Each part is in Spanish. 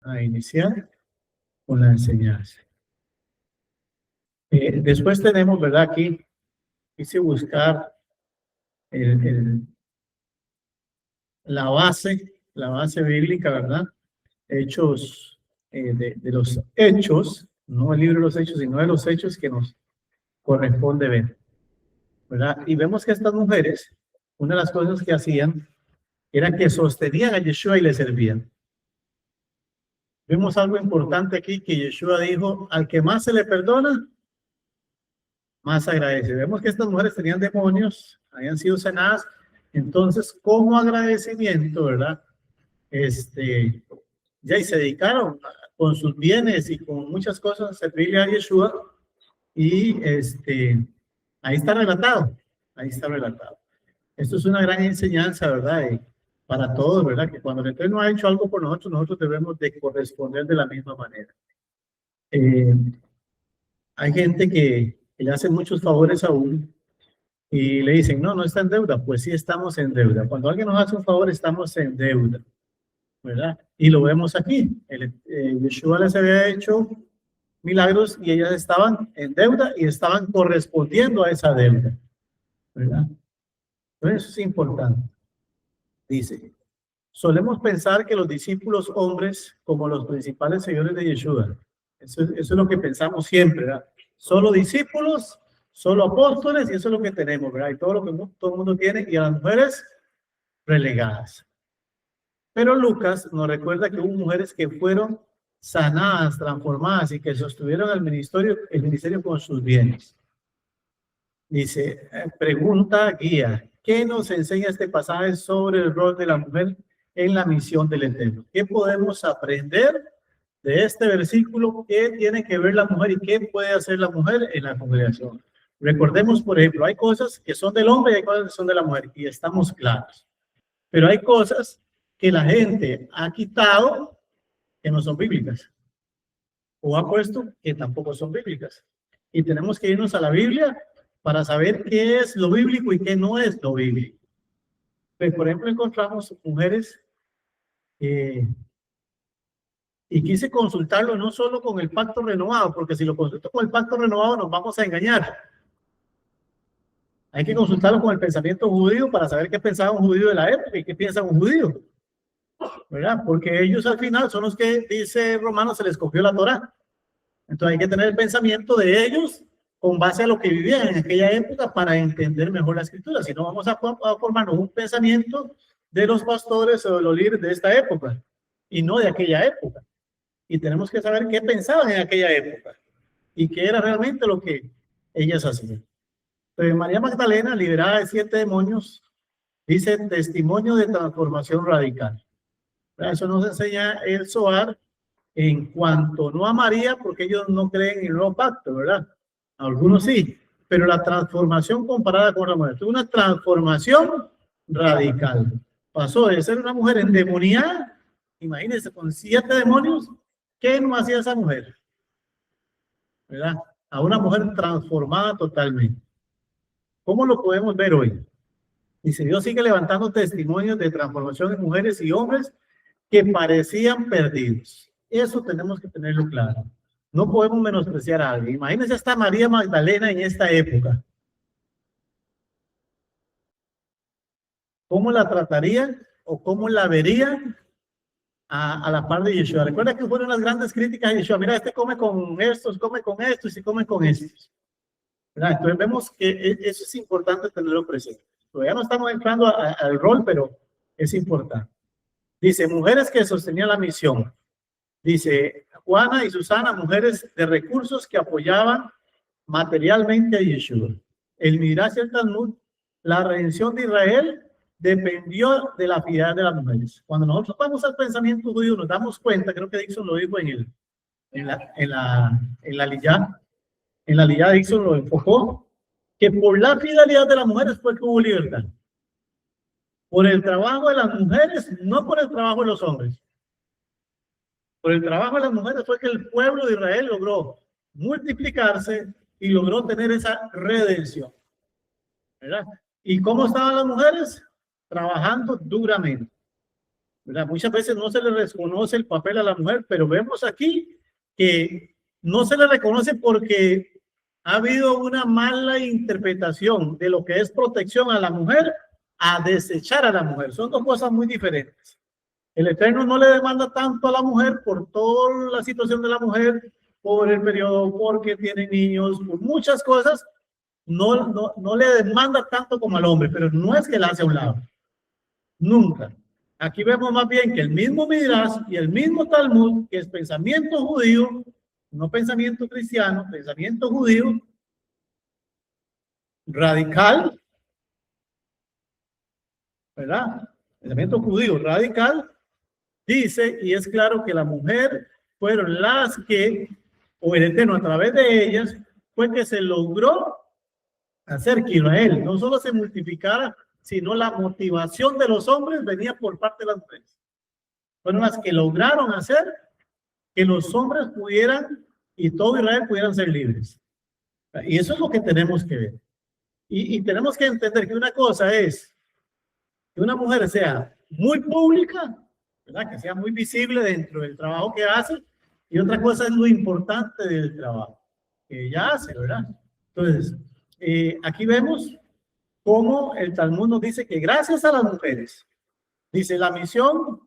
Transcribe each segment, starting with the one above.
A iniciar con la enseñanza. Después tenemos, ¿verdad? Aquí quise buscar la base bíblica, ¿verdad? Hechos, de los hechos, no el libro de los hechos, sino de los hechos que nos corresponde ver, ¿verdad? Y vemos que estas mujeres, una de las cosas que hacían era que sostenían a Yeshua y le servían. Vemos algo importante aquí, que Yeshua dijo: al que más se le perdona, más agradece. Vemos que estas mujeres tenían demonios, habían sido sanadas. Entonces, como agradecimiento, ¿verdad? Ya y se dedicaron con sus bienes y con muchas cosas a servirle a Yeshua. Y ahí está relatado. Ahí está relatado. Esto es una gran enseñanza, ¿verdad? Para todos, ¿verdad? Que cuando el Eterno ha hecho algo por nosotros, nosotros debemos de corresponder de la misma manera. Hay gente que le hace muchos favores a uno y le dicen: no, no está en deuda. Pues sí, estamos en deuda. Cuando alguien nos hace un favor, estamos en deuda, ¿verdad? Y lo vemos aquí. Yeshua les había hecho milagros y ellas estaban en deuda y estaban correspondiendo a esa deuda, ¿verdad? Entonces, eso es importante. Dice: solemos pensar que los discípulos hombres como los principales seguidores de Yeshua. Eso es lo que pensamos siempre, ¿verdad? Solo discípulos, solo apóstoles, y eso es lo que tenemos, ¿verdad? Y todo lo que todo el mundo tiene, y a las mujeres relegadas. Pero Lucas nos recuerda que hubo mujeres que fueron sanadas, transformadas y que sostuvieron el ministerio con sus bienes. Dice, pregunta guía: ¿qué nos enseña este pasaje sobre el rol de la mujer en la misión del Eterno? ¿Qué podemos aprender de este versículo? ¿Qué tiene que ver la mujer y qué puede hacer la mujer en la congregación? Recordemos, por ejemplo, hay cosas que son del hombre y hay cosas que son de la mujer, y estamos claros. Pero hay cosas que la gente ha quitado que no son bíblicas, o ha puesto que tampoco son bíblicas. Y tenemos que irnos a la Biblia para saber qué es lo bíblico y qué no es lo bíblico. Pues, por ejemplo, encontramos mujeres, y quise consultarlo no solo con el pacto renovado, porque si lo consulto con el pacto renovado nos vamos a engañar. Hay que consultarlo con el pensamiento judío para saber qué pensaba un judío de la época y qué piensa un judío, ¿verdad? Porque ellos al final son los que, dice Romanos, se les cogió la Torá. Entonces hay que tener el pensamiento de ellos con base a lo que vivían en aquella época para entender mejor la escritura. Si no, vamos a formarnos un pensamiento de los pastores o de los líderes de esta época y no de aquella época. Y tenemos que saber qué pensaban en aquella época y qué era realmente lo que ellas hacían. Entonces, María Magdalena, liberada de 7 demonios, dice: testimonio de transformación radical. Eso nos enseña el Zohar en cuanto no a María, porque ellos no creen en el nuevo pacto, ¿verdad? Algunos sí, pero la transformación comparada con la mujer es una transformación radical. Pasó de ser una mujer endemoniada, imagínense, con 7 demonios. ¿Qué no hacía esa mujer? ¿Verdad? A una mujer transformada totalmente. ¿Cómo lo podemos ver hoy? Dice: Dios sigue levantando testimonios de transformación de mujeres y hombres que parecían perdidos. Eso tenemos que tenerlo claro. No podemos menospreciar a alguien. Imagínense esta María Magdalena en esta época. ¿Cómo la tratarían o cómo la verían a la par de Yeshua? Recuerda que fueron las grandes críticas de Yeshua: mira, este come con estos y se come con estos. ¿Verdad? Entonces vemos que eso es importante tenerlo presente. Todavía no estamos entrando al rol, pero es importante. Dice: mujeres que sostenían la misión. Dice: Juana y Susana, mujeres de recursos que apoyaban materialmente a Yeshua. El Midrash y el Talmud: la redención de Israel dependió de la fidelidad de las mujeres. Cuando nosotros vamos al pensamiento judío nos damos cuenta, creo que Dixon lo dijo en la Liyá. En la Liyá Dixon lo enfocó, que por la fidelidad de las mujeres fue que hubo libertad. Por el trabajo de las mujeres, no por el trabajo de los hombres. Por el trabajo de las mujeres fue que el pueblo de Israel logró multiplicarse y logró tener esa redención, ¿verdad? ¿Y cómo estaban las mujeres? Trabajando duramente, ¿verdad? Muchas veces no se le reconoce el papel a la mujer, pero vemos aquí que no se le reconoce porque ha habido una mala interpretación de lo que es protección a la mujer a desechar a la mujer. Son dos cosas muy diferentes. El Eterno no le demanda tanto a la mujer por toda la situación de la mujer, por el periodo, porque tiene niños, por muchas cosas. No le demanda tanto como al hombre, pero no es que la hace a un lado. Nunca. Aquí vemos más bien que el mismo Midrash y el mismo Talmud, que es pensamiento judío, no pensamiento cristiano, pensamiento judío, radical, ¿verdad? Pensamiento judío radical, dice, y es claro que la mujer fueron las que, o el Eterno a través de ellas, fue que se logró hacer que Israel no solo se multiplicara, sino la motivación de los hombres venía por parte de las mujeres. Fueron las que lograron hacer que los hombres pudieran y todo Israel pudieran ser libres. Y eso es lo que tenemos que ver. Y tenemos que entender que una cosa es que una mujer sea muy pública, ¿verdad? Que sea muy visible dentro del trabajo que hace, y otra cosa es lo importante del trabajo que ella hace, ¿verdad? Entonces, aquí vemos cómo el Talmud nos dice que gracias a las mujeres, dice la misión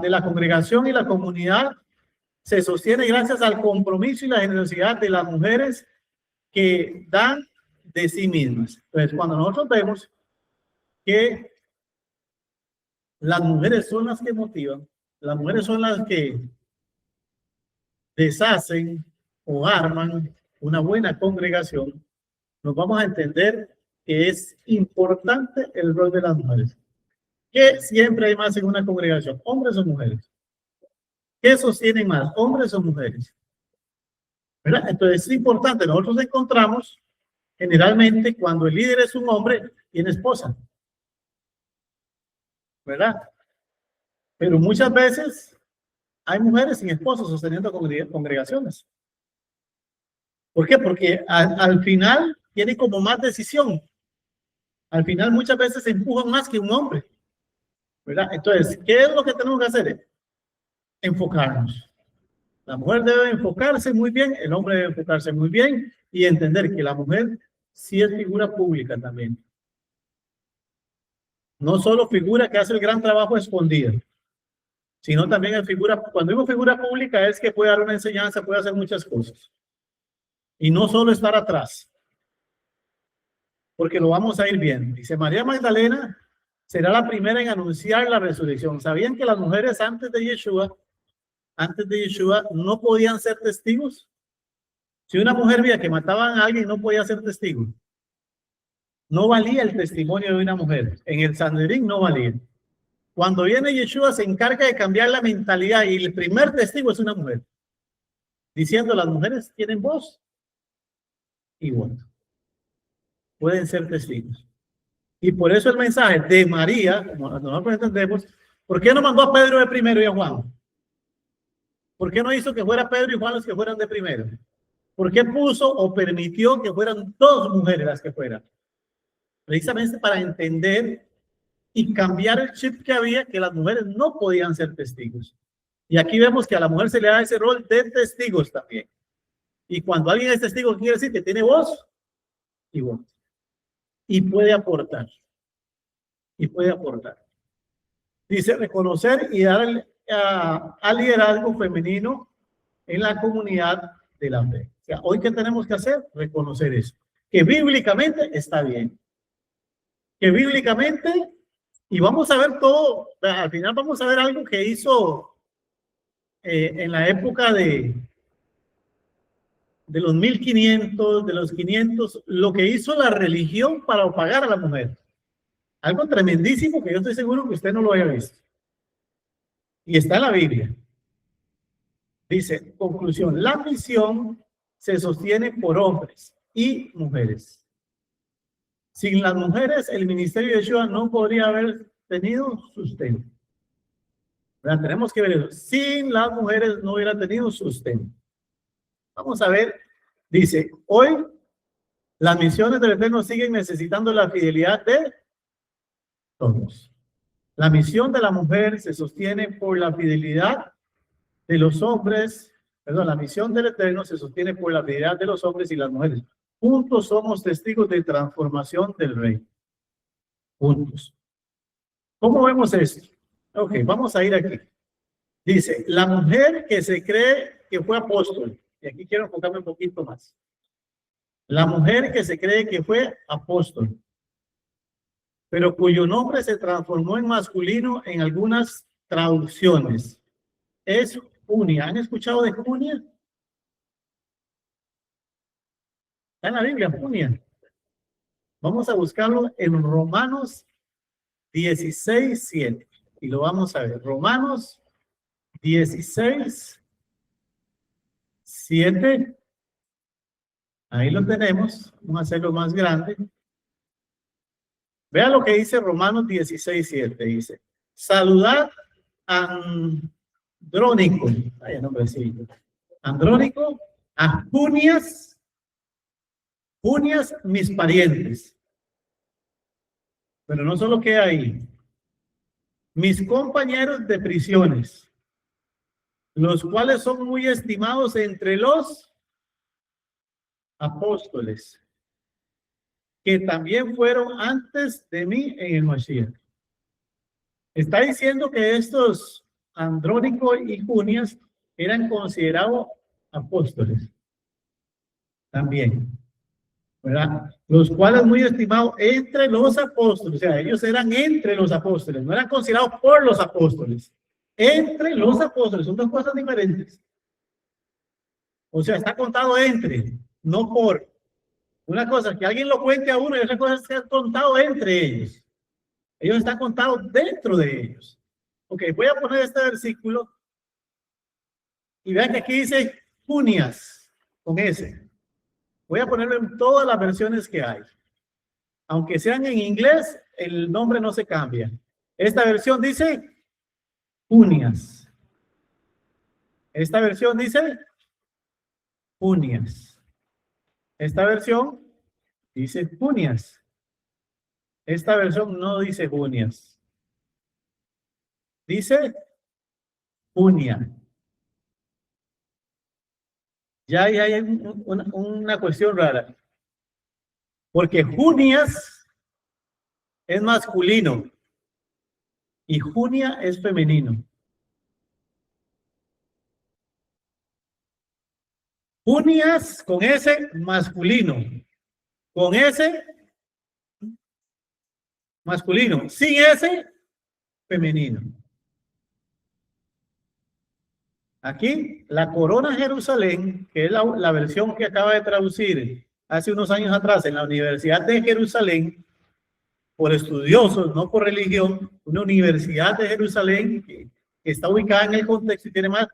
de la congregación y la comunidad se sostiene gracias al compromiso y la generosidad de las mujeres que dan de sí mismas. Entonces, cuando nosotros vemos que las mujeres son las que motivan, las mujeres son las que deshacen o arman una buena congregación, nos vamos a entender que es importante el rol de las mujeres. ¿Qué siempre hay más en una congregación? ¿Hombres o mujeres? ¿Qué sostienen más? ¿Hombres o mujeres? ¿Verdad? Entonces es importante. Nosotros encontramos generalmente cuando el líder es un hombre, tiene esposa. ¿Verdad? Pero muchas veces hay mujeres sin esposos sosteniendo congregaciones. ¿Por qué? Porque al final tiene como más decisión. Al final muchas veces se empujan más que un hombre. ¿Verdad? Entonces, ¿qué es lo que tenemos que hacer? Enfocarnos. La mujer debe enfocarse muy bien, el hombre debe enfocarse muy bien y entender que la mujer sí es figura pública también. No solo figura que hace el gran trabajo escondida, sino también es figura, cuando digo figura pública es que puede dar una enseñanza, puede hacer muchas cosas. Y no solo estar atrás, porque lo vamos a ir viendo. Dice María Magdalena será la primera en anunciar la resurrección. ¿Sabían que las mujeres antes de Yeshua no podían ser testigos? Si una mujer veía que mataban a alguien, no podía ser testigo. No valía el testimonio de una mujer. En el Sanedrín no valía. Cuando viene Yeshua se encarga de cambiar la mentalidad y el primer testigo es una mujer. Diciendo, las mujeres tienen voz y voto. Pueden ser testigos. Y por eso el mensaje de María, como nosotros entendemos, ¿por qué no mandó a Pedro de primero y a Juan? ¿Por qué no hizo que fuera Pedro y Juan los que fueran de primero? ¿Por qué puso o permitió que fueran dos mujeres las que fueran? Precisamente para entender y cambiar el chip que había, que las mujeres no podían ser testigos. Y aquí vemos que a la mujer se le da ese rol de testigos también. Y cuando alguien es testigo, quiere decir que tiene voz y voz. Y puede aportar. Y puede aportar. Dice, reconocer y dar al liderazgo femenino en la comunidad de la fe. O sea, hoy, ¿qué tenemos que hacer? Reconocer eso. Que bíblicamente está bien. Que bíblicamente, y vamos a ver todo, al final vamos a ver algo que hizo en la época de los 1500, de los 500, lo que hizo la religión para opagar a la mujer. Algo tremendísimo que yo estoy seguro que usted no lo haya visto. Y está en la Biblia. Dice, conclusión, la misión se sostiene por hombres y mujeres. Sin las mujeres, el ministerio de Yeshua no podría haber tenido sustento. ¿Verdad? Tenemos que ver eso. Sin las mujeres no hubiera tenido sustento. Vamos a ver, dice, hoy Las misiones del Eterno siguen necesitando la fidelidad de todos. La misión de la mujer se sostiene por la fidelidad de los hombres, perdón, la misión del Eterno se sostiene por la fidelidad de los hombres y las mujeres. Juntos somos testigos de transformación del rey. Juntos. ¿Cómo vemos esto? Ok, vamos a ir aquí. Dice, la mujer que se cree que fue apóstol, y aquí quiero enfocarme un poquito más. La mujer que se cree que fue apóstol, pero cuyo nombre se transformó en masculino en algunas traducciones, es Junia. ¿Han escuchado de Junia? Está en la Biblia, Junia. Vamos a buscarlo en Romanos 16:7 y lo vamos a ver. Romanos 16:7. Ahí lo tenemos. Vamos a hacerlo más grande. Vea lo que dice Romanos 16:7. Dice, saludad a Andrónico. Ay, nombrecito. Andrónico, a Junias, mis parientes. Pero no solo queda ahí. Mis compañeros de prisiones, los cuales son muy estimados entre los apóstoles, que también fueron antes de mí en el Mashiach. Está diciendo que estos Andrónico y Junias eran considerados apóstoles también, ¿verdad? Los cuales muy estimados entre los apóstoles, o sea, ellos eran entre los apóstoles, no eran considerados por los apóstoles, entre los apóstoles, son dos cosas diferentes. O sea, está contado entre, no por. Una cosa es que alguien lo cuente a uno y otra cosa es que está contado entre ellos. Ellos están contados dentro de ellos. Ok, voy a poner este versículo y vean que aquí dice Junias, con S. Voy a ponerlo en todas las versiones que hay. Aunque sean en inglés, el nombre no se cambia. Esta versión dice Junias. Esta versión dice Junias. Esta versión dice Junias. Esta versión no dice Junias. Dice Junia. Ya hay una cuestión rara. Porque Junias es masculino y Junia es femenino. Junias con S masculino. Con S masculino. Sin S femenino. Aquí, la Corona Jerusalén, que es la versión que acaba de traducir hace unos años atrás en la Universidad de Jerusalén, por estudiosos, no por religión, una Universidad de Jerusalén que está ubicada en el contexto y tiene más,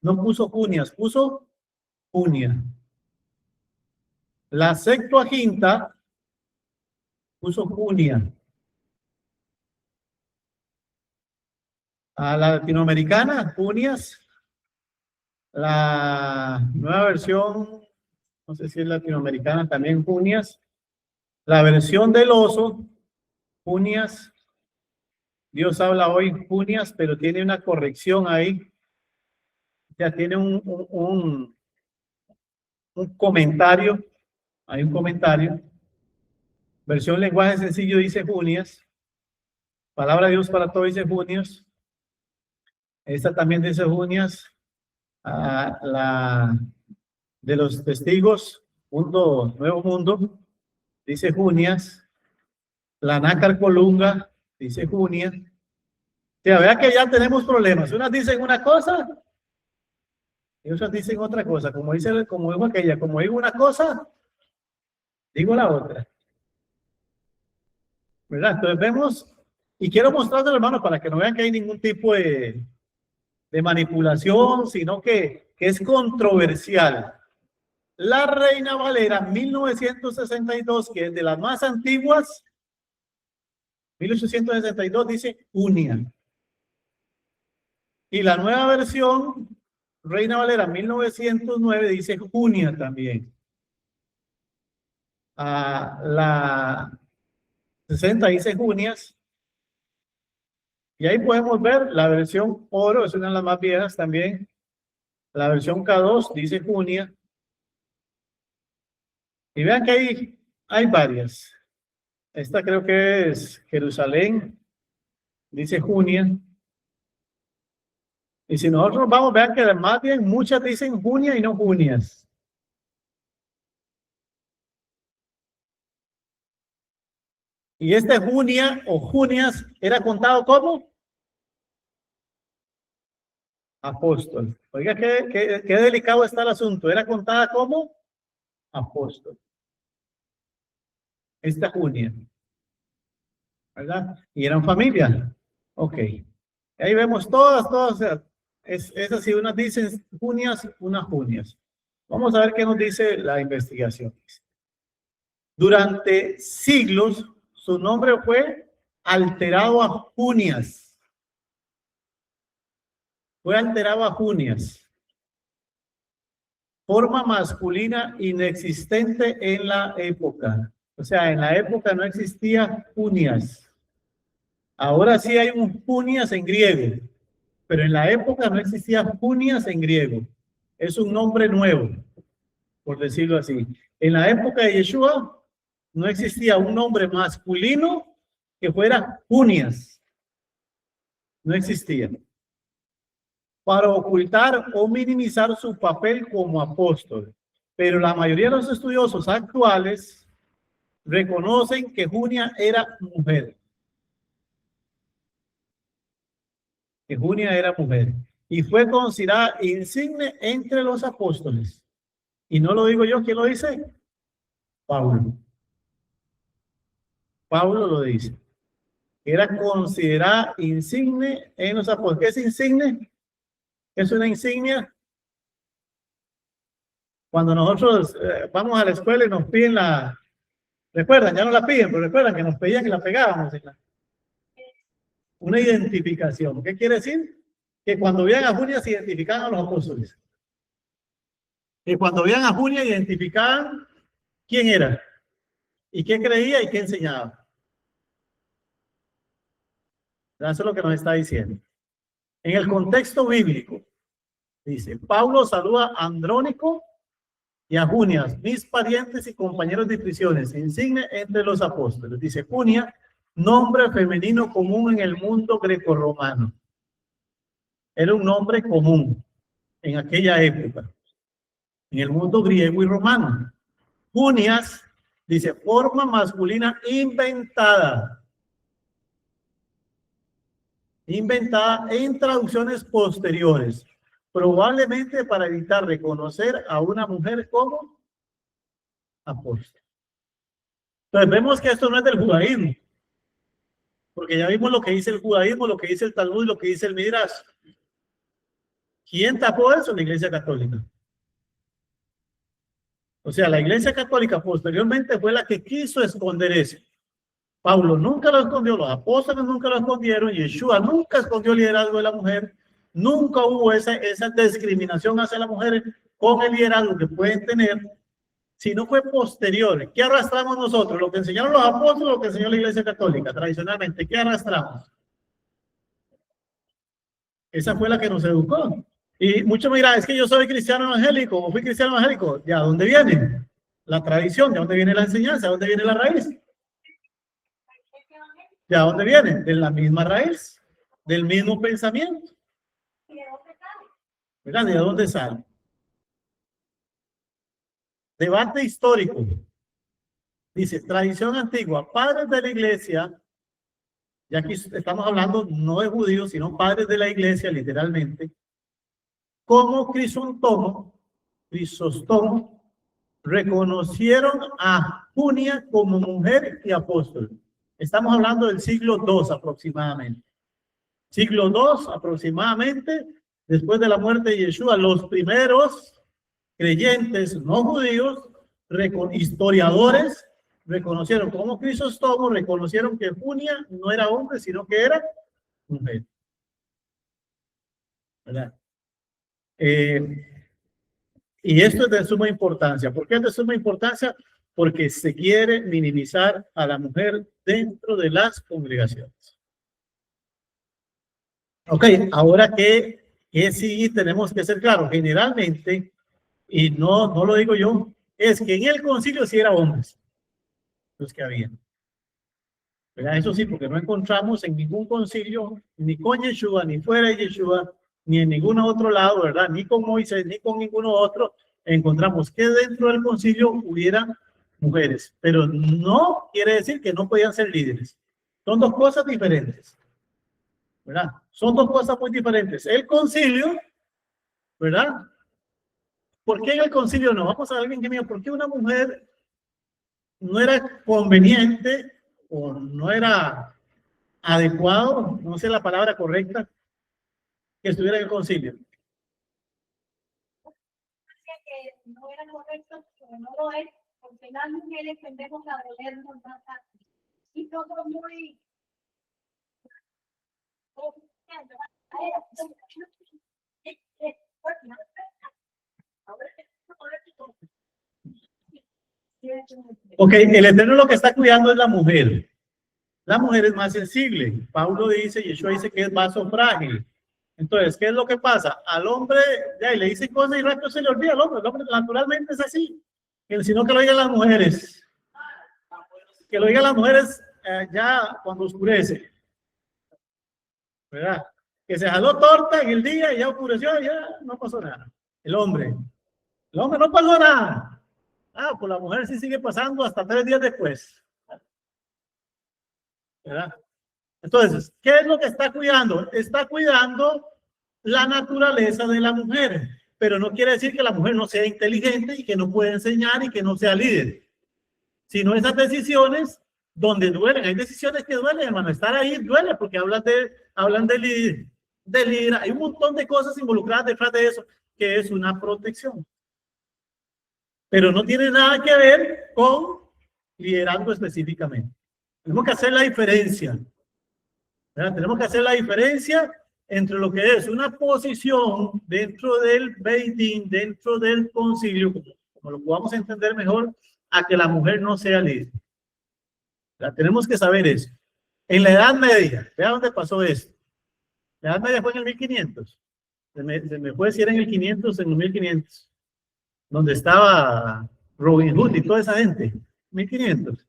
no puso Junias, puso Junia. La Septuaginta puso Junia. A la latinoamericana, Junias. La nueva versión, no sé si es latinoamericana, también Junias. La versión del oso, Junias. Dios habla hoy Junias, pero tiene una corrección ahí. Ya tiene un comentario. Hay un comentario. Versión lenguaje sencillo dice Junias. Palabra de Dios para todo dice Junias. Esta también dice Junias. La de los testigos, Nuevo Mundo, dice Junias. La Nácar Colunga, dice Junias. O sea, vea que ya tenemos problemas. Unas dicen una cosa y otras dicen otra cosa. Como dijo aquella, como digo una cosa, digo la otra. ¿Verdad? Entonces vemos, y quiero mostrarles, hermanos, para que no vean que hay ningún tipo de manipulación, sino que es controversial. La Reina Valera 1962, que es de las más antiguas, 1862 dice Junia. Y la nueva versión, Reina Valera 1909, dice Junia también. La 60 dice Junias. Y ahí podemos ver la versión oro, es una de las más viejas también. La versión K2 dice Junia. Y vean que hay varias. Esta creo que es Jerusalén, dice Junia. Y si nosotros vamos, vean que más bien muchas dicen Junia y no Junias. Y este Junia o Junias era contado como apóstol. Oiga, qué delicado está el asunto. Era contada como apóstol. Esta Junia, ¿verdad? Y eran familia. Ok. Ahí vemos todas. Es así, unas dicen Junias, unas Junias. Vamos a ver qué nos dice la investigación. Durante siglos, su nombre fue alterado a Junias. Fue alterado a Junias. Forma masculina inexistente en la época. O sea, en la época no existía Junias. Ahora sí hay un Junias en griego, pero en la época no existía Junias en griego. Es un nombre nuevo, por decirlo así. En la época de Yeshua no existía un nombre masculino que fuera Junias. No existía. Para ocultar o minimizar su papel como apóstol. Pero la mayoría de los estudiosos actuales reconocen que Junia era mujer. Que Junia era mujer. Y fue considerada insigne entre los apóstoles. Y no lo digo yo, ¿quién lo dice? Pablo. Pablo lo dice. Era considerada insigne en los apóstoles. ¿Qué es insigne? Es una insignia. Cuando nosotros vamos a la escuela y nos piden la... Recuerdan, ya no la piden, pero recuerdan que nos pedían que la pegábamos. Una identificación. ¿Qué quiere decir? Que cuando vean a Junia se identificaban a los apóstoles. Que cuando vean a Junia identificaban quién era, y qué creía y qué enseñaba. Eso es lo que nos está diciendo. En el contexto bíblico, dice, Pablo saluda a Andrónico y a Junias, mis parientes y compañeros de prisiones, insigne entre los apóstoles. Dice Junia, nombre femenino común en el mundo grecorromano. Era un nombre común en aquella época, en el mundo griego y romano. Junias, dice, forma masculina inventada. Inventada en traducciones posteriores, probablemente para evitar reconocer a una mujer como apóstol. Entonces vemos que esto no es del judaísmo, porque ya vimos lo que dice el judaísmo, lo que dice el Talmud, lo que dice el Midrash. ¿Quién tapó eso? La Iglesia Católica. O sea, la Iglesia Católica posteriormente fue la que quiso esconder eso. Pablo nunca lo escondió, los apóstoles nunca lo escondieron, Yeshua nunca escondió el liderazgo de la mujer, nunca hubo esa discriminación hacia la mujer con el liderazgo que pueden tener, sino fue posterior. ¿Qué arrastramos nosotros? Lo que enseñaron los apóstoles, lo que enseñó la Iglesia Católica tradicionalmente. ¿Qué arrastramos? Esa fue la que nos educó. Y muchos me dirán, es que yo soy cristiano evangélico, o fui cristiano evangélico. ¿De dónde viene? La tradición, ¿de dónde viene la enseñanza? ¿De dónde viene la raíz? ¿De dónde viene? De la misma raíz, del mismo pensamiento. ¿Verdad? ¿De dónde sale? Debate histórico. Dice, tradición antigua, padres de la iglesia, y aquí estamos hablando no de judíos, sino padres de la iglesia, literalmente, como Crisóstomo, reconocieron a Junia como mujer y apóstol. Estamos hablando del siglo II aproximadamente. Siglo II aproximadamente, después de la muerte de Yeshua, los primeros creyentes no judíos, historiadores, reconocieron como Crisóstomo, reconocieron que Junia no era hombre, sino que era mujer. ¿Verdad? Y esto es de suma importancia. ¿Por qué es de suma importancia? porque se quiere minimizar a la mujer dentro de las congregaciones. Ok, ahora que sí tenemos que ser claros, generalmente, y no lo digo yo, es que en el concilio sí eran hombres los que habían. ¿Verdad? Eso sí, porque no encontramos en ningún concilio, ni con Yeshua, ni fuera de Yeshua, ni en ningún otro lado, ¿verdad? Ni con Moisés, ni con ninguno otro, encontramos que dentro del concilio hubiera mujeres, pero no quiere decir que no podían ser líderes. Son dos cosas diferentes, ¿verdad? Son dos cosas muy diferentes. El concilio, ¿verdad? ¿Por qué en el concilio no? Vamos a ver alguien que me diga, ¿por qué una mujer no era conveniente o no era adecuado, no sé la palabra correcta, que estuviera en el concilio? Que no era correcto, pero no lo es, porque las mujeres tendemos a dolernos más fácil. Y todo muy... Ok, el Eterno lo que está cuidando es la mujer. La mujer es más sensible. Pablo dice, Yeshua dice que es vaso frágil. Entonces, ¿qué es lo que pasa? Al hombre, ya, le dice cosas y rápido se le olvida al hombre. El hombre naturalmente es así. Sino que lo digan las mujeres. Que lo digan las mujeres ya cuando oscurece. ¿Verdad? Que se jaló torta en el día y ya oscureció, ya no pasó nada. El hombre no pasó nada. Ah, pues la mujer sí sigue pasando hasta 3 días después. ¿Verdad? Entonces, ¿qué es lo que está cuidando? Está cuidando la naturaleza de la mujer, pero no quiere decir que la mujer no sea inteligente y que no pueda enseñar y que no sea líder, sino esas decisiones donde duelen. Hay decisiones que duelen, hermano. Estar ahí duele porque hablan de líder. Hay un montón de cosas involucradas detrás de eso, que es una protección. Pero no tiene nada que ver con liderazgo específicamente. Tenemos que hacer la diferencia. ¿Verdad? Tenemos que hacer la diferencia entre lo que es una posición dentro del Beit Din, dentro del concilio, como lo podamos entender mejor, a que la mujer no sea líder. ¿Verdad? Tenemos que saber eso. En la Edad Media, vea dónde pasó esto. La Edad Media fue en el 1500. Se me fue decir en el 500, en el 1500, donde estaba Robin Hood y toda esa gente. 1500.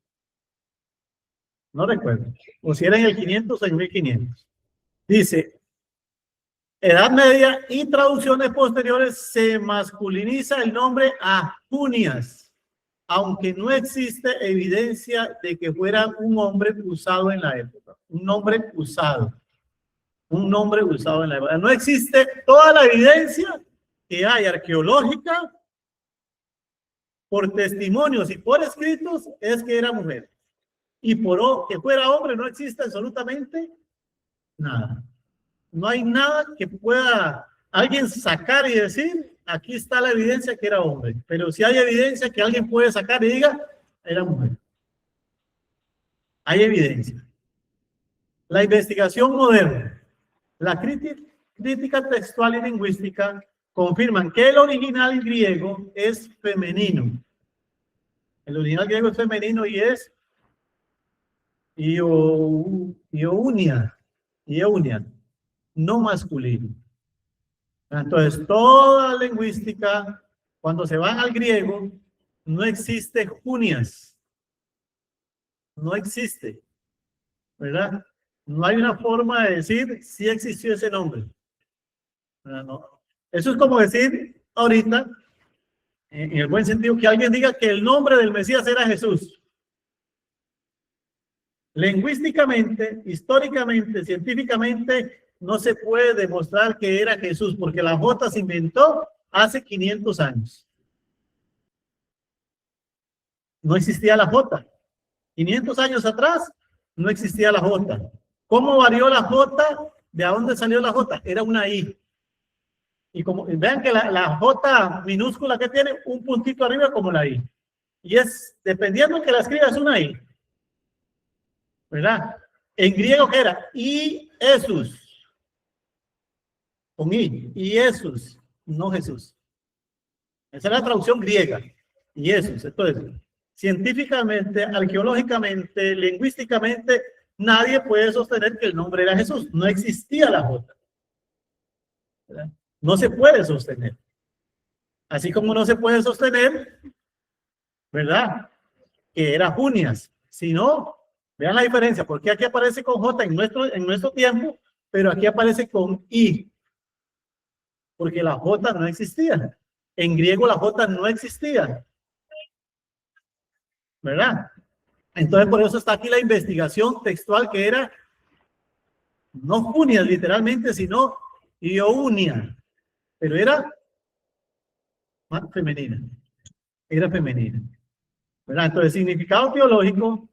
No recuerdo. O si era en el 500 o en 1500. Dice, Edad Media y traducciones posteriores se masculiniza el nombre a Junias, aunque no existe evidencia de que fuera un hombre usado en la época. Un nombre usado. Un nombre usado en la época. No existe toda la evidencia que hay arqueológica, por testimonios y por escritos, es que era mujer. Y por que fuera hombre no existe absolutamente nada. No hay nada que pueda alguien sacar y decir, aquí está la evidencia que era hombre. Pero si hay evidencia que alguien puede sacar y diga, era mujer. Hay evidencia. La investigación moderna, la crítica textual y lingüística confirman que el original griego es femenino. El original griego es femenino y es Iounia, no masculino. Entonces, toda lingüística, cuando se van al griego, no existe junias. No existe, ¿verdad? No hay una forma de decir si existió ese nombre. No. Eso es como decir ahorita, en el buen sentido, que alguien diga que el nombre del Mesías era Jesús. Lingüísticamente, históricamente, científicamente, no se puede demostrar que era Jesús, porque la J se inventó hace 500 años. No existía la J. 500 años atrás no existía la J. ¿Cómo varió la J? ¿De dónde salió la J? Era una I. Y como vean que la J minúscula que tiene un puntito arriba como la I. Y es, dependiendo que la escribas, una I. ¿Verdad? En griego, ¿qué era? Y Jesús. Con I. Y Jesús. No Jesús. Esa es la traducción griega. Y Jesús. Entonces, científicamente, arqueológicamente, lingüísticamente, nadie puede sostener que el nombre era Jesús. No existía la J. ¿Verdad? No se puede sostener. Así como no se puede sostener, ¿verdad?, que era Junias. Si no, vean la diferencia, porque aquí aparece con J en nuestro tiempo, pero aquí aparece con I. Porque la J no existía. En griego la J no existía. ¿Verdad? Entonces por eso está aquí la investigación textual que era no Junias literalmente, sino Iounia. Pero era femenina. Era femenina. ¿Verdad? Entonces, significado teológico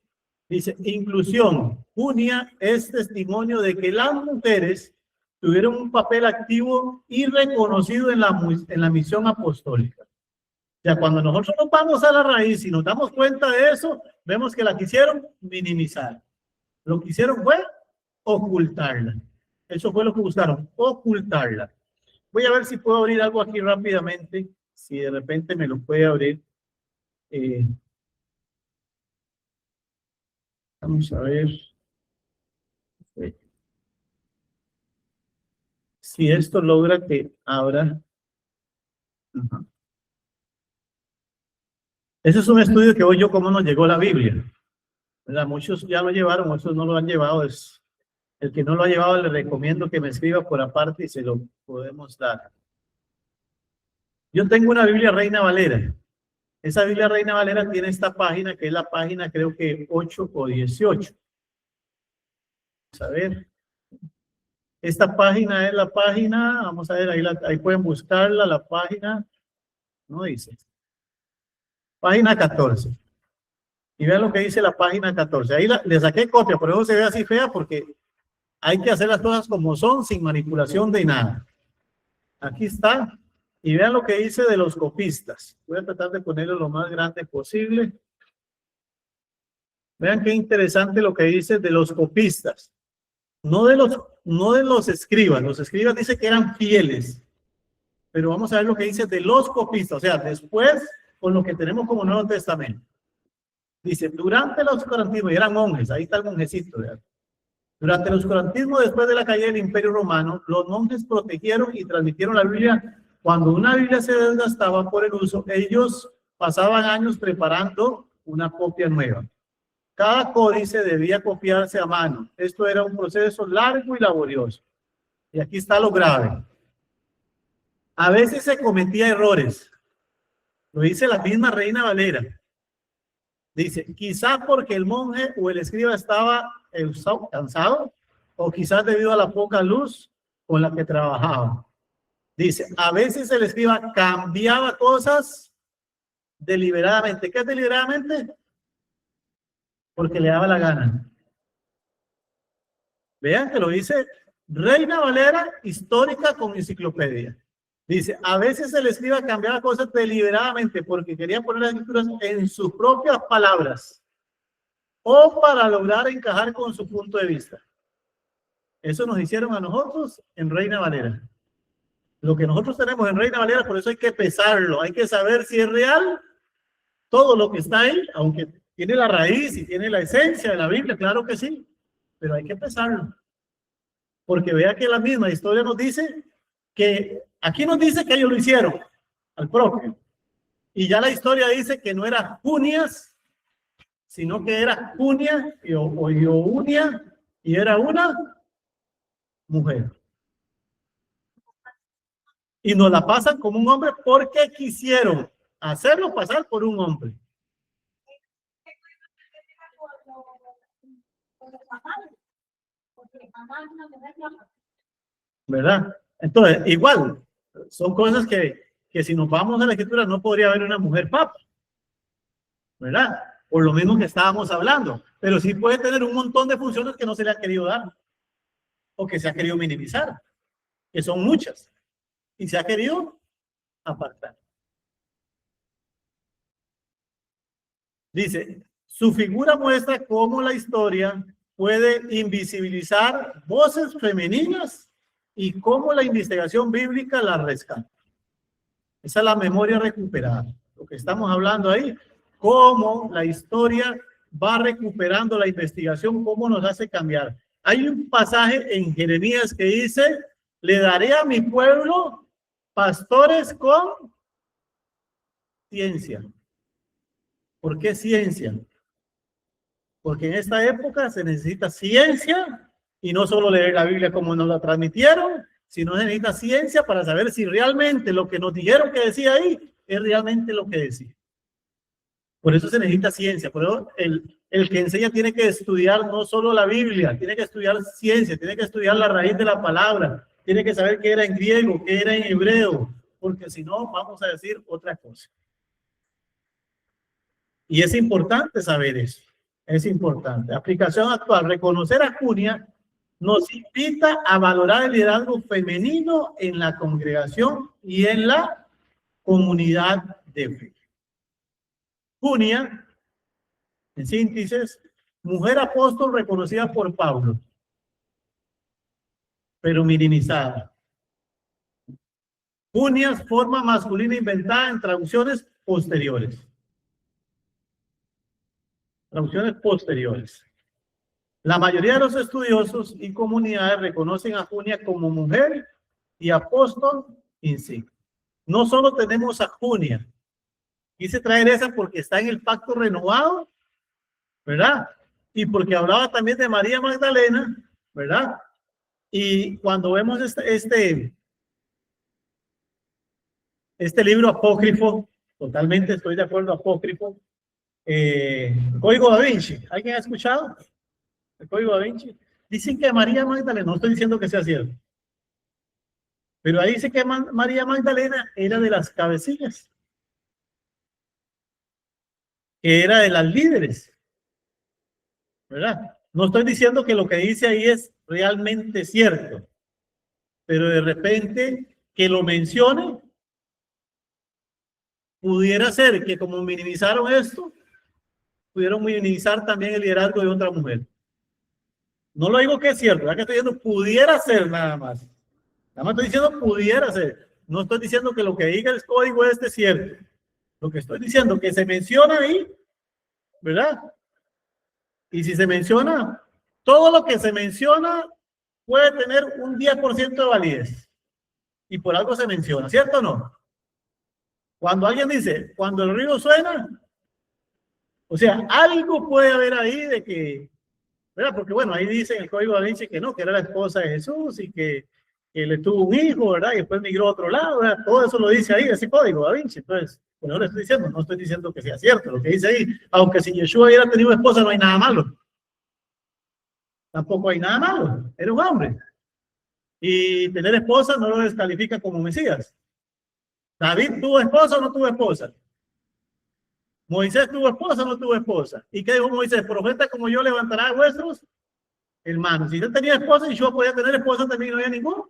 dice: inclusión. Junia es testimonio de que las mujeres tuvieron un papel activo y reconocido en la misión apostólica. O sea, cuando nosotros nos vamos a la raíz y nos damos cuenta de eso, vemos que la quisieron minimizar. Lo que hicieron fue ocultarla. Eso fue lo que buscaron, ocultarla. Voy a ver si puedo abrir algo aquí rápidamente, si de repente me lo puede abrir. Vamos a ver si esto logra que abra. Ajá. Ese es un estudio que hoy yo cómo nos llegó la Biblia. ¿Verdad? Muchos ya lo llevaron, muchos no lo han llevado. El que no lo ha llevado le recomiendo que me escriba por aparte y se lo podemos dar. Yo tengo una Biblia Reina Valera. Esa Biblia Reina Valera tiene esta página, que es la página creo que 8 o 18. Vamos a ver. Esta página es la página, vamos a ver, ahí pueden buscarla, la página, no dice. Página 14. Y vean lo que dice la página 14. Ahí le saqué copia, por eso se ve así fea, porque hay que hacer las cosas como son, sin manipulación de nada. Aquí está. Y vean lo que dice de los copistas. Voy a tratar de ponerlo lo más grande posible. Vean qué interesante lo que dice de los copistas. No de los escribas. Los escribas dicen que eran fieles. Pero vamos a ver lo que dice de los copistas. O sea, después con lo que tenemos como Nuevo Testamento. Dice, durante el oscurantismo, y eran monjes, ahí está el monjecito, ¿verdad? Durante el oscurantismo, después de la caída del Imperio Romano, los monjes protegieron y transmitieron la Biblia. Cuando una Biblia se desgastaba por el uso, ellos pasaban años preparando una copia nueva. Cada códice debía copiarse a mano. Esto era un proceso largo y laborioso. Y aquí está lo grave. A veces se cometía errores. Lo dice la misma Reina Valera. Dice, quizás porque el monje o el escriba estaba cansado, o quizás debido a la poca luz con la que trabajaba. Dice, a veces el escriba cambiaba cosas deliberadamente. ¿Qué es deliberadamente? Porque le daba la gana. Vean que lo dice Reina Valera, histórica con enciclopedia. Dice, a veces el escriba cambiaba cosas deliberadamente porque quería poner las escrituras en sus propias palabras o para lograr encajar con su punto de vista. Eso nos hicieron a nosotros en Reina Valera. Lo que nosotros tenemos en Reina Valera, por eso hay que pesarlo, hay que saber si es real todo lo que está ahí, aunque tiene la raíz y tiene la esencia de la Biblia, claro que sí, pero hay que pesarlo. Porque vea que la misma historia nos dice que, aquí nos dice que ellos lo hicieron al propio. Y ya la historia dice que no era Junias, sino que era Junia o Iounia, y era una mujer. Y nos la pasan como un hombre porque quisieron hacerlo pasar por un hombre. ¿Verdad? Entonces, igual, son cosas que si nos vamos a la escritura no podría haber una mujer papa. ¿Verdad? Por lo mismo que estábamos hablando. Pero sí puede tener un montón de funciones que no se le ha querido dar. O que se ha querido minimizar. Que son muchas. Y se ha querido apartar. Dice, su figura muestra cómo la historia puede invisibilizar voces femeninas y cómo la investigación bíblica la rescata. Esa es la memoria recuperada. Lo que estamos hablando ahí, cómo la historia va recuperando la investigación, cómo nos hace cambiar. Hay un pasaje en Jeremías que dice, le daré a mi pueblo pastores con ciencia. ¿Por qué ciencia? Porque en esta época se necesita ciencia y no solo leer la Biblia como nos la transmitieron, sino se necesita ciencia para saber si realmente lo que nos dijeron que decía ahí es realmente lo que decía. Por eso se necesita ciencia. Por eso el que enseña tiene que estudiar no solo la Biblia, tiene que estudiar ciencia, tiene que estudiar la raíz de la palabra, tiene que saber qué era en griego, qué era en hebreo, porque si no vamos a decir otra cosa. Y es importante saber eso. Es importante. Aplicación actual. Reconocer a Junia nos invita a valorar el liderazgo femenino en la congregación y en la comunidad de fe. Junia, en síntesis, mujer apóstol reconocida por Pablo, pero minimizada. Junia es forma masculina inventada en traducciones posteriores. Traducciones posteriores. La mayoría de los estudiosos y comunidades reconocen a Junia como mujer y apóstol en sí. No solo tenemos a Junia. Quise traer esa porque está en el pacto renovado, ¿verdad? Y porque hablaba también de María Magdalena, ¿verdad? Y cuando vemos este libro apócrifo, totalmente estoy de acuerdo, apócrifo, Código Da Vinci, ¿alguien ha escuchado el Código Da Vinci? Dicen que María Magdalena, no estoy diciendo que sea cierto, pero ahí dice que María Magdalena era de las cabecillas, que era de las líderes, ¿verdad? No estoy diciendo que lo que dice ahí es realmente cierto, pero de repente que lo mencione, pudiera ser que como minimizaron esto, pudieron minimizar también el liderazgo de otra mujer. No lo digo que es cierto, ¿verdad? Que estoy diciendo pudiera ser nada más. Nada más estoy diciendo pudiera ser. No estoy diciendo que lo que diga el código es cierto. Lo que estoy diciendo que se menciona ahí, ¿verdad? Y si se menciona, todo lo que se menciona puede tener un 10% de validez. Y por algo se menciona, ¿cierto o no? Cuando alguien dice, cuando el río suena, o sea, algo puede haber ahí de que, ¿verdad? Porque bueno, ahí dice en el Código Da Vinci que no, que era la esposa de Jesús y que él tuvo un hijo, ¿verdad? Y después migró a otro lado, ¿verdad? Todo eso lo dice ahí, ese Código Da Vinci. Entonces, por eso le estoy diciendo, no estoy diciendo que sea cierto lo que dice ahí, aunque si Yeshua hubiera tenido esposa no hay nada malo. Tampoco hay nada malo, era un hombre. Y tener esposa no lo descalifica como Mesías. David tuvo esposa o no tuvo esposa. Moisés tuvo esposa o no tuvo esposa. ¿Y qué dijo Moisés? Profeta como yo levantará vuestros hermanos. Si él tenía esposa y yo podía tener esposa también, no había ningún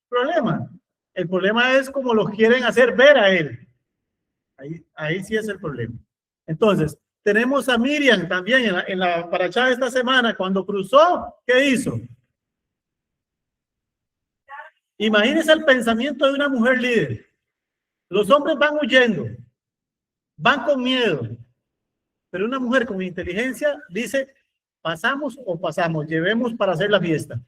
problema. El problema es como lo quieren hacer ver a él. Ahí sí es el problema. Entonces, tenemos a Miriam también en la parachá de esta semana. Cuando cruzó, ¿qué hizo? Imagínense el pensamiento de una mujer líder. Los hombres van huyendo, van con miedo, pero una mujer con inteligencia dice, pasamos o pasamos, llevemos para hacer la fiesta.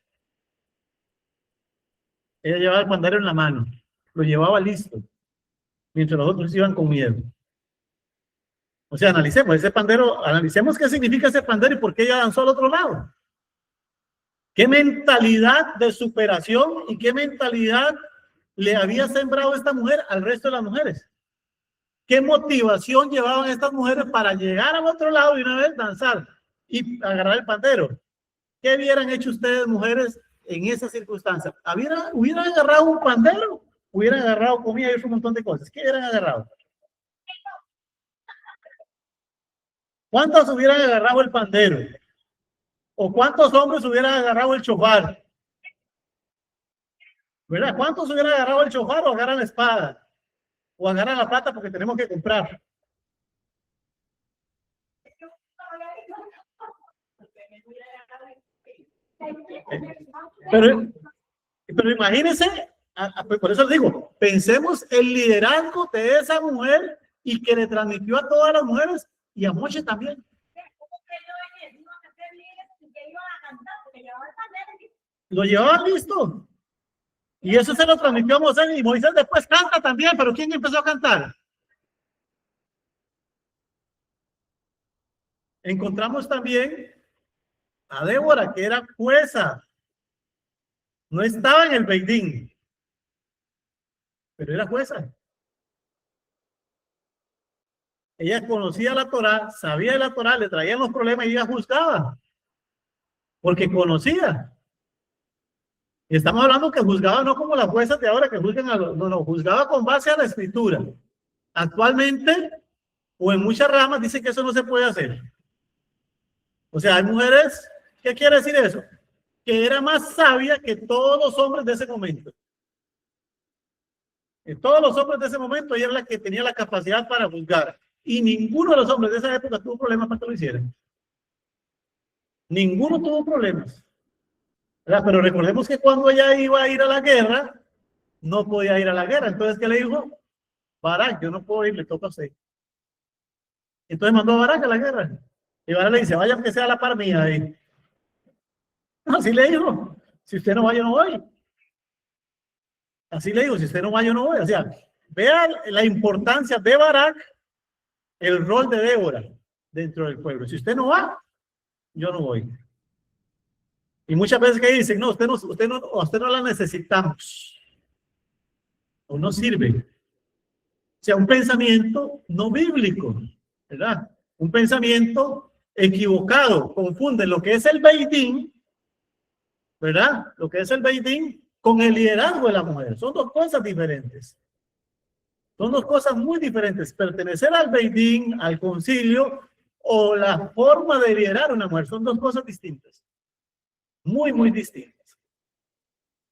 Ella llevaba el pandero en la mano, lo llevaba listo, mientras los otros iban con miedo. O sea, analicemos ese pandero, analicemos qué significa ese pandero y por qué ella danzó al otro lado. ¿Qué mentalidad de superación y qué mentalidad le había sembrado esta mujer al resto de las mujeres? ¿Qué motivación llevaban estas mujeres para llegar al otro lado y una vez danzar y agarrar el pandero? ¿Qué hubieran hecho ustedes, mujeres, en esa circunstancia? ¿Hubieran agarrado un pandero? ¿Hubieran agarrado comida y un montón de cosas? ¿Qué hubieran agarrado? ¿Cuántos hubieran agarrado el pandero? ¿O cuántos hombres hubieran agarrado el chofar? ¿Verdad? ¿Cuántos hubieran agarrado el chofar o agarran la espada? O agarran la plata porque tenemos que comprar. Pero imagínense, por eso les digo, pensemos el liderazgo de esa mujer y que le transmitió a todas las mujeres y a Moshe también. Lo llevaba listo. Y eso se lo transmitió a Moisés, y Moisés después canta también, pero ¿quién empezó a cantar? Encontramos también a Débora, que era jueza. No estaba en el Beidín, pero era jueza. Ella conocía la Torá, sabía de la Torá, le traían los problemas y ella juzgaba, porque conocía. Y estamos hablando que juzgaba no como las juezas de ahora que juzgan a los, no, juzgaba con base a la escritura. Actualmente, o en muchas ramas, dicen que eso no se puede hacer. O sea, hay mujeres, ¿qué quiere decir eso? Que era más sabia que todos los hombres de ese momento. En todos los hombres de ese momento, ella era la que tenía la capacidad para juzgar. Y ninguno de los hombres de esa época tuvo problemas para que lo hicieran. Ninguno tuvo problemas. ¿Verdad? Pero recordemos que cuando ella iba a ir a la guerra, no podía ir a la guerra. Entonces, ¿qué le dijo? Barak, yo no puedo ir, le toca a usted. Entonces mandó a Barak a la guerra. Y Barak le dice, vaya que sea a la par mía ahí. Así le dijo, si usted no va, yo no voy. Así le digo, si usted no va, yo no voy. O sea, vean la importancia de Barak, el rol de Débora dentro del pueblo. Si usted no va, yo no voy. Y muchas veces que dicen, no, usted no la necesitamos. O no sirve. O sea, un pensamiento no bíblico, ¿verdad? Un pensamiento equivocado. Confunde lo que es el Beidín, ¿verdad? Lo que es el Beidín con el liderazgo de la mujer. Son dos cosas diferentes. Son dos cosas muy diferentes. Pertenecer al Beidín, al concilio, o la forma de liderar a una mujer. Son dos cosas distintas. Muy, muy distintas.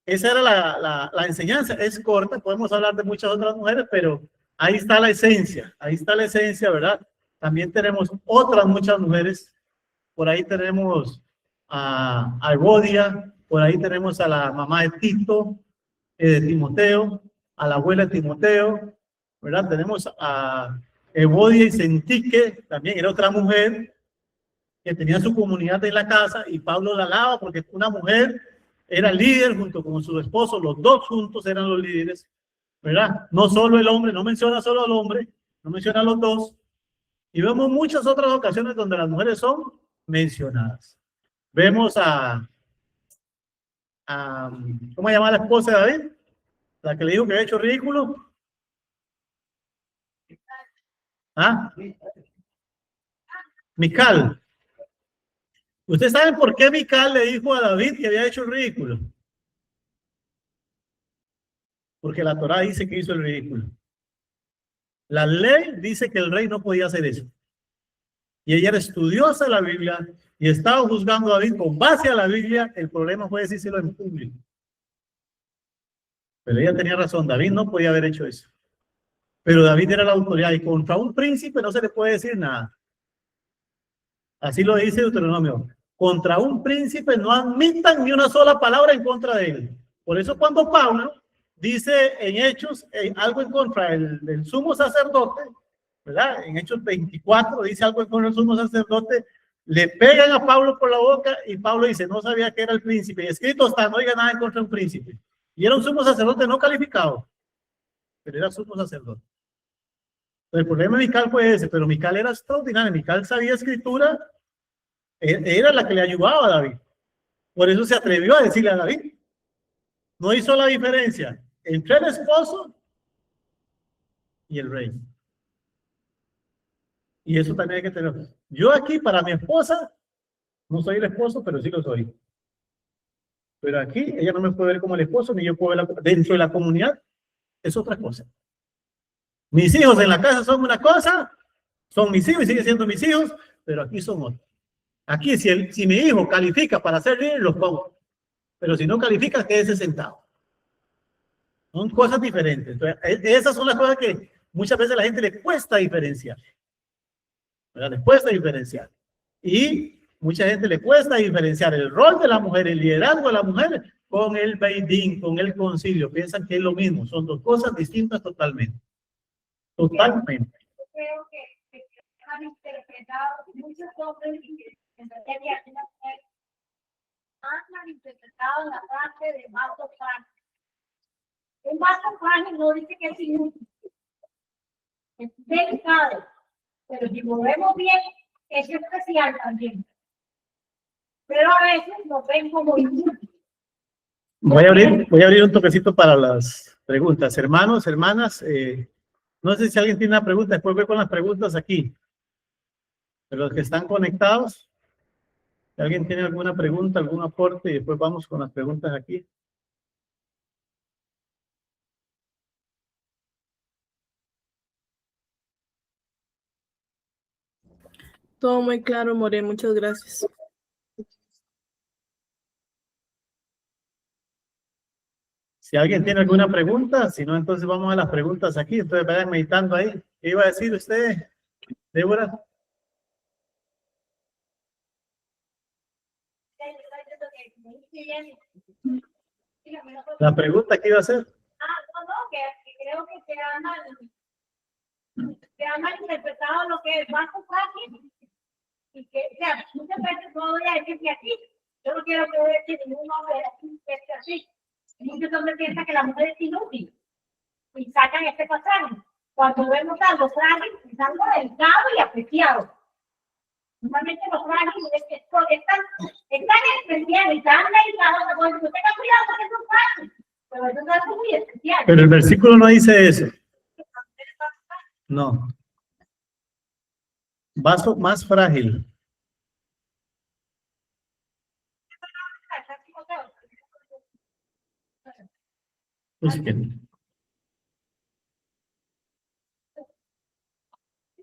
Esa era la enseñanza. Es corta, podemos hablar de muchas otras mujeres, pero ahí está la esencia. Ahí está la esencia, ¿verdad? También tenemos otras muchas mujeres. Por ahí tenemos a Evodia, por ahí tenemos a la mamá de Tito, de Timoteo, a la abuela de Timoteo, ¿verdad? Tenemos a Evodia y Sentique, también era otra mujer que tenía su comunidad en la casa y Pablo la alaba porque una mujer era líder junto con su esposo, los dos juntos eran los líderes, ¿verdad? No solo el hombre, no menciona solo al hombre, no menciona a los dos. Y vemos muchas otras ocasiones donde las mujeres son mencionadas. Vemos ¿cómo se llama la esposa de David? La que le dijo que había hecho ridículo. ¿Ah? Mical. ¿Ustedes saben por qué Mical le dijo a David que había hecho el ridículo? Porque la Torá dice que hizo el ridículo. La ley dice que el rey no podía hacer eso. Y ella era estudiosa de la Biblia y estaba juzgando a David con base a la Biblia. El problema fue decírselo en público. Pero ella tenía razón, David no podía haber hecho eso. Pero David era la autoridad y contra un príncipe no se le puede decir nada. Así lo dice Deuteronomio. Contra un príncipe no admitan ni una sola palabra en contra de él. Por eso cuando Pablo dice en Hechos algo en contra del sumo sacerdote, ¿verdad? En Hechos 24 dice algo en contra del sumo sacerdote, le pegan a Pablo por la boca y Pablo dice, no sabía que era el príncipe. Y escrito está, no diga nada en contra de un príncipe. Y era un sumo sacerdote no calificado, pero era sumo sacerdote. El problema de Mical fue ese, pero Mical era extraordinario. Mical sabía escritura, era la que le ayudaba a David. Por eso se atrevió a decirle a David. No hizo la diferencia entre el esposo y el rey. Y eso también hay que tener. Yo aquí para mi esposa, no soy el esposo, pero sí lo soy. Pero aquí ella no me puede ver como el esposo, ni yo puedo verla dentro de la comunidad. Es otra cosa. Mis hijos en la casa son una cosa, son mis hijos y siguen siendo mis hijos, pero aquí son otros. Aquí, si mi hijo califica para ser líder, los pongo. Pero si no califica, quédese sentado. Son cosas diferentes. Entonces, esas son las cosas que muchas veces a la gente le cuesta diferenciar. ¿Verdad? Le cuesta diferenciar. Y mucha gente le cuesta diferenciar el rol de la mujer, el liderazgo de la mujer, con el Beidín, con el concilio. Piensan que es lo mismo. Son dos cosas distintas totalmente. Totalmente. veo que han interpretado muchos hombres y que en realidad una mujer han malinterpretado la parte de vaso frágil. Un vaso frágil no dice que es inútil, es delicado, pero si lo vemos bien, es especial también. Pero a veces nos ven como inútiles. Voy a abrir un toquecito para las preguntas. Hermanos, hermanas, no sé si alguien tiene una pregunta, después voy con las preguntas aquí. De los que están conectados, si alguien tiene alguna pregunta, algún aporte, y después vamos con las preguntas aquí. Todo muy claro, More, muchas gracias. Si alguien tiene alguna pregunta, si no, entonces vamos a las preguntas aquí. Entonces vayan meditando ahí. ¿Qué iba a decir usted, Débora? La pregunta que iba a hacer. Que creo que se ha malinterpretado lo que es vaso frágil y que, o sea, muchas veces no voy a decir que aquí, yo no quiero que ningún hombre esté así. Muchos hombres piensan que la mujer es inútil y sacan este pasaje. Cuando vemos algo frágil, es algo delicado y apreciado. Normalmente los frágiles están especiales, están delicados, cuando tengan cuidado porque son frágiles, pero eso es algo muy especial. Pero el versículo no dice eso. No. Vaso más frágil.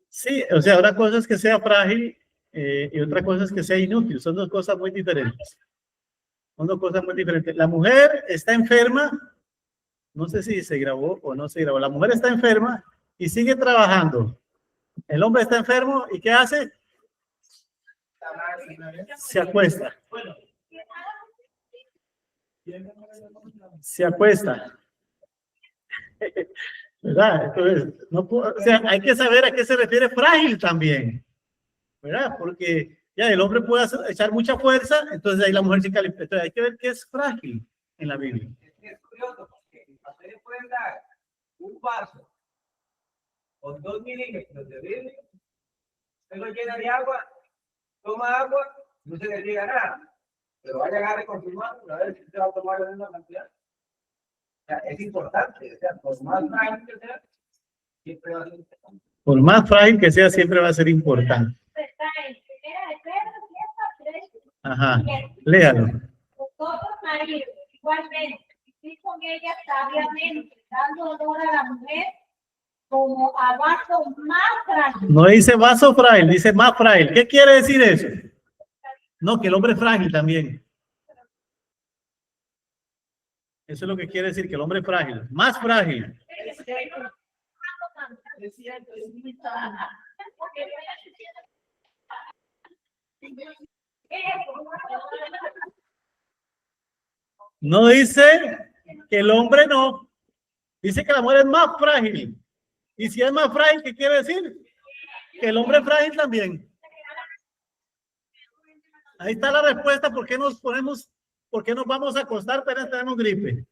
Sí, o sea, una cosa es que sea frágil y otra cosa es que sea inútil. Son dos cosas muy diferentes. Son dos cosas muy diferentes. La mujer está enferma. No sé si se grabó o no se grabó. La mujer está enferma y sigue trabajando. El hombre está enfermo y ¿qué hace? Se acuesta. Se acuesta. ¿Verdad? Entonces, no puedo, o sea, hay que saber a qué se refiere frágil también. ¿Verdad? Porque ya el hombre puede echar mucha fuerza, entonces ahí la mujer se califica. Entonces hay que ver qué es frágil en la Biblia. Es curioso porque ustedes pueden dar un vaso con 2 milímetros de vidrio, usted lo llena de agua, toma agua, no se le llega nada, pero vaya a agarrar con su mano, a ver si usted va a tomar la misma cantidad. O sea, es importante, o sea, por más frágil que sea, siempre va a ser importante. Por más frágil que sea, siempre va a ser importante. Ajá, léalo. Vosotros, maridos, igualmente, vivid con ella sabiamente, dando honor a la mujer como a vaso más frágil. No dice vaso frágil, dice más frágil. ¿Qué quiere decir eso? No, que el hombre es frágil también. Eso es lo que quiere decir, que el hombre es frágil. Más frágil. No dice que el hombre no. Dice que la mujer es más frágil. Y si es más frágil, ¿qué quiere decir? Que el hombre es frágil también. Ahí está la respuesta. ¿Por qué nos ponemos, por qué nos vamos a acostar pero tenemos gripe?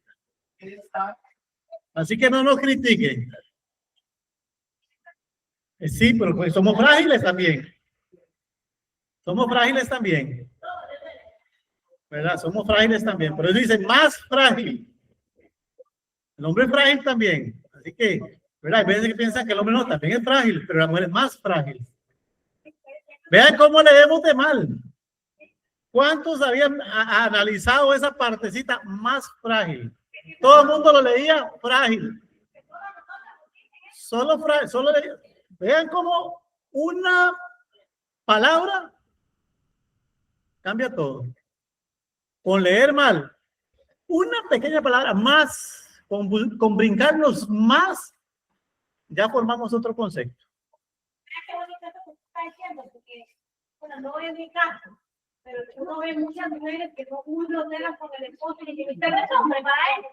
Así que no nos critiquen. Sí, pero pues somos frágiles también. Somos frágiles también. ¿Verdad? Somos frágiles también. Pero ellos dicen más frágil. El hombre es frágil también. Así que, ¿verdad? Hay veces que piensan que el hombre no, también es frágil, pero la mujer es más frágil. Vean cómo leemos de mal. ¿Cuántos habían analizado esa partecita más frágil? Todo el mundo lo leía frágil. Solo frágil, solo leía. Vean cómo una palabra cambia todo. Con leer mal, una pequeña palabra más, con brincarnos más, ya formamos otro concepto. Qué bonito eso que está diciendo, porque, bueno, no es mi caso, pero uno ve muchas mujeres que son muy groseras con el esposo y dicen, usted es hombre para él.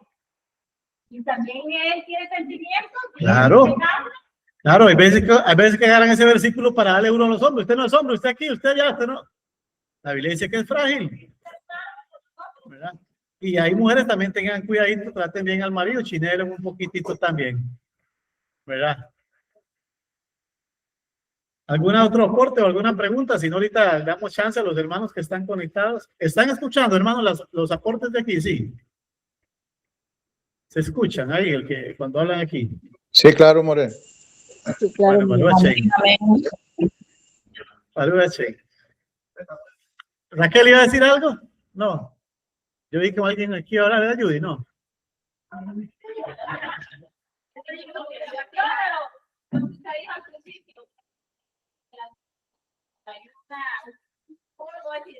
Y también él tiene sentimientos. Claro. Claro, hay veces que agarran ese versículo para darle uno a los hombres. Usted no es hombre, usted aquí, usted allá, usted no. La Biblia dice que es frágil, ¿verdad? Y hay mujeres también tengan cuidadito, traten bien al marido, chinelen un poquitito también, ¿verdad? ¿Algún otro aporte o alguna pregunta? Si no, ahorita damos chance a los hermanos que están conectados. ¿Están escuchando, hermanos, los aportes de aquí? Sí. ¿Se escuchan ahí el que cuando hablan aquí? Sí, claro, More. Sí, claro. Bueno, Che. ¿Raquel iba a decir algo? No. Yo vi que alguien aquí ahora de Judy, ¿no?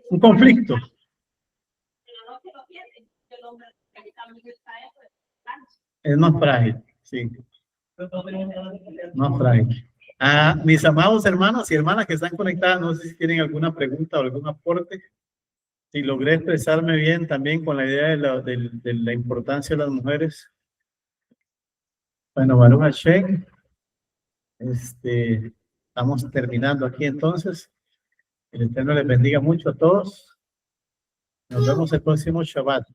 Un conflicto. Es más frágil, sí. Más frágil. Mis amados hermanos y hermanas que están conectadas, no sé si tienen alguna pregunta o algún aporte. Si logré expresarme bien también con la idea de la importancia de las mujeres. Bueno, Baruch Hashem. Estamos terminando aquí entonces. El Eterno les bendiga mucho a todos. Nos vemos el próximo Shabbat.